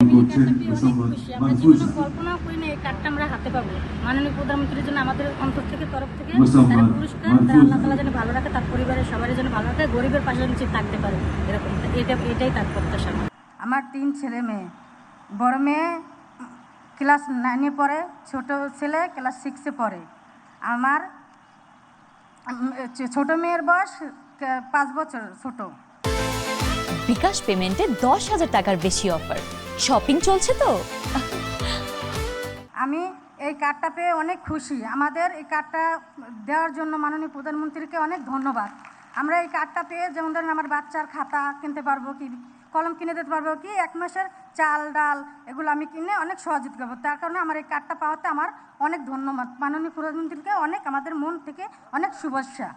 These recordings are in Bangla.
করছেন মোসাম্মদ মাহফুজা। কল্পনা করি না এই কার্ডটা আমরা হাতে পাবো। মাননীয় প্রধানমন্ত্রীর জন্য আমাদের অন্তর থেকে তরফ থেকে মোসাম্মদ তারা পুরস্কার, মাহফুজা। আল্লাহ তাআলা যেন ভালো রাখে, তার পরিবারের সবারই যেন ভালো রাখে, গরিবের পাশে যেন ঠিক থাকতে পারে, এরকম এটাই তার প্রত্যাশা। আমার 3 ছেলে মেয়ে। বড় মেয়ে ক্লাস 9-এ পড়ে, ছোট ছেলে ক্লাস 6-এ পড়ে। আমার ছোট মেয়ের বয়স 5 বছর ছোট। বিকাশ পেমেন্টে 10,000 টাকার বেশি অফার, শপিং চলছে তো। আমি এই কার্ডটা পেয়ে অনেক খুশি। আমাদের এই কার্ডটা দেওয়ার জন্য মাননীয় প্রধানমন্ত্রীকে অনেক ধন্যবাদ। আমরা এই কার্ডটা পেয়ে যেমন ধরেন আমার বাচ্চার খাতা কিনতে পারবো, কি কলম কিনে দিতে পারবো, কি 1 মাসের চাল ডাল এগুলো আমি কিনে অনেক সহযোগিতা করবো। তার কারণে আমার এই কার্ডটা পাওয়াতে আমার অনেক ধন্যবাদ। মাননীয় প্রধানমন্ত্রীকে অনেক, আমাদের মন থেকে অনেক শুভেচ্ছা।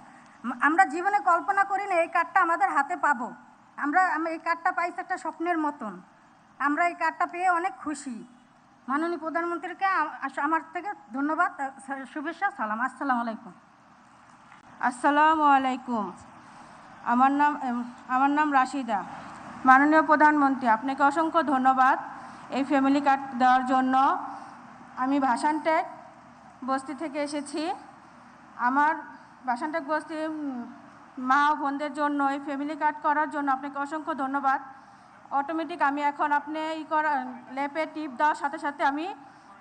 আমরা জীবনে কল্পনা করি না এই কার্ডটা আমাদের হাতে পাবো। আমরা এই কার্ডটা পাইছি একটা স্বপ্নের মতন। আমরা এই কার্ডটা পেয়ে অনেক খুশি। মাননীয় প্রধানমন্ত্রীকে আমার থেকে ধন্যবাদ, শুভেচ্ছা, সালাম। আসসালামু আলাইকুম। আসসালামু আলাইকুম। আমার নাম রাশিদা। মাননীয় প্রধানমন্ত্রী, আপনাকে অসংখ্য ধন্যবাদ এই ফ্যামিলি কার্ড দেওয়ার জন্য। আমি ভাসানটেক বস্তি থেকে এসেছি। আমার ভাসানটেক বস্তি মা ও বোনদের জন্য এই ফ্যামিলি কার্ড করার জন্য আপনাকে অসংখ্য ধন্যবাদ। অটোমেটিক আমি এখন আপনি ল্যাপে টিপ দেওয়ার সাথে সাথে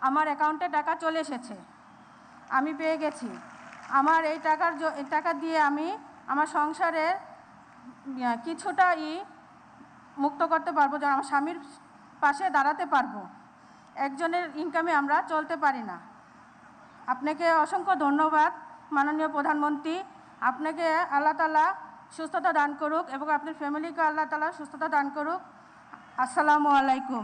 আমার অ্যাকাউন্টে টাকা চলে এসেছে, আমি পেয়ে গেছি। আমার এই টাকা দিয়ে আমি আমার সংসারের কিছুটা মুক্ত করতে পারবো, যেন আমার স্বামীর পাশে দাঁড়াতে পারবো। একজনের ইনকামে আমরা চলতে পারি না। আপনাকে অসংখ্য ধন্যবাদ মাননীয় প্রধানমন্ত্রী। আপনাকে আল্লাহ তাআলা সুস্থতা দান করুক এবং আপনার ফ্যামিলিকে আল্লাহ তাআলা সুস্থতা দান করুক। আসসালামু আলাইকুম।